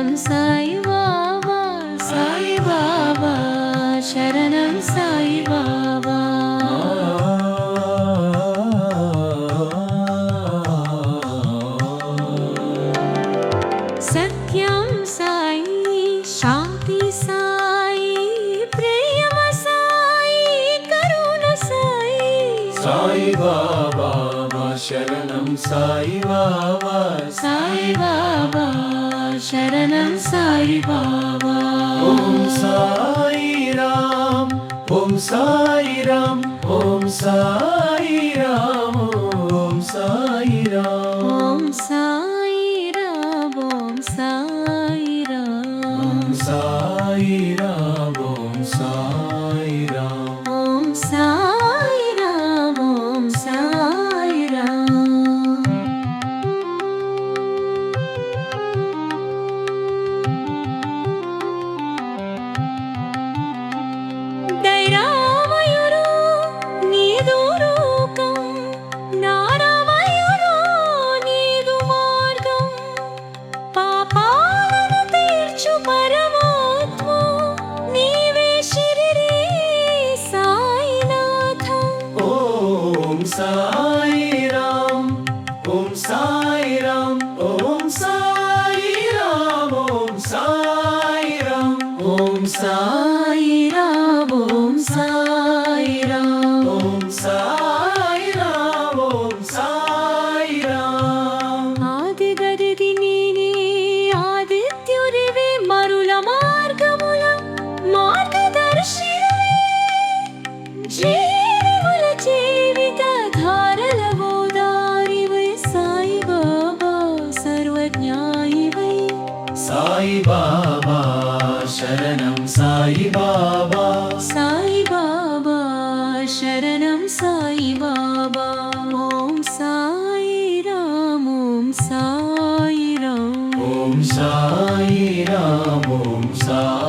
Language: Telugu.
శరణం సాయి బాబా, సాయి బాబా, శరణం సాయి బాబా. సత్యం సాయి, శాంతి సాయి, ప్రేమ సాయి, కరుణ సాయి. సాయి బాబా మా శరణం సాయి బాబా, సాయి బాబా, శరణం సాయి బాబా. ఓం సాయి రామ్, ఓం సాయి రామ్, ఓం సాయి రామ్, ఓం సాయి రామ్. ఓం సాయి రామ్, ఓం సాయి రామ్. ఓం సాయి రామ్, ఓం సాయి రామ్. ఓం సాయి రామ్, ఓం సాయి రామ్. దైరామయుడు నీదు రూపం, నారామయుడు నీదు మార్గం. పాపాలను తీర్చు పరమాత్మ, నీవే శిరిడి సాయినాథం. ఓం సాయి రామ్, ఓం సాయి రామ్, ఓం సాయి రామ్, ఓం సాయి రామ్. ఓం సాయి రామ్, ఓం సాయి రామ్. ఓం సాయి రామ్, ఓం సాయి రామ్. ఆదిగదిది నీనే, ఆదిత్యుడివే, మరుల మార్గముల మార్గదర్శివే. జీవుల జీవిత ధారల గోదారివై, సాయి బాబా సర్వజ్ఞాయివై. సాయి బాబా శరణం సాయి బాబా, సాయి బాబా, శరణం సాయి బాబా. ఓం సాయి రామ్, ఓం సాయి రామ్. ఓం సాయి రామ్, ఓం సాయి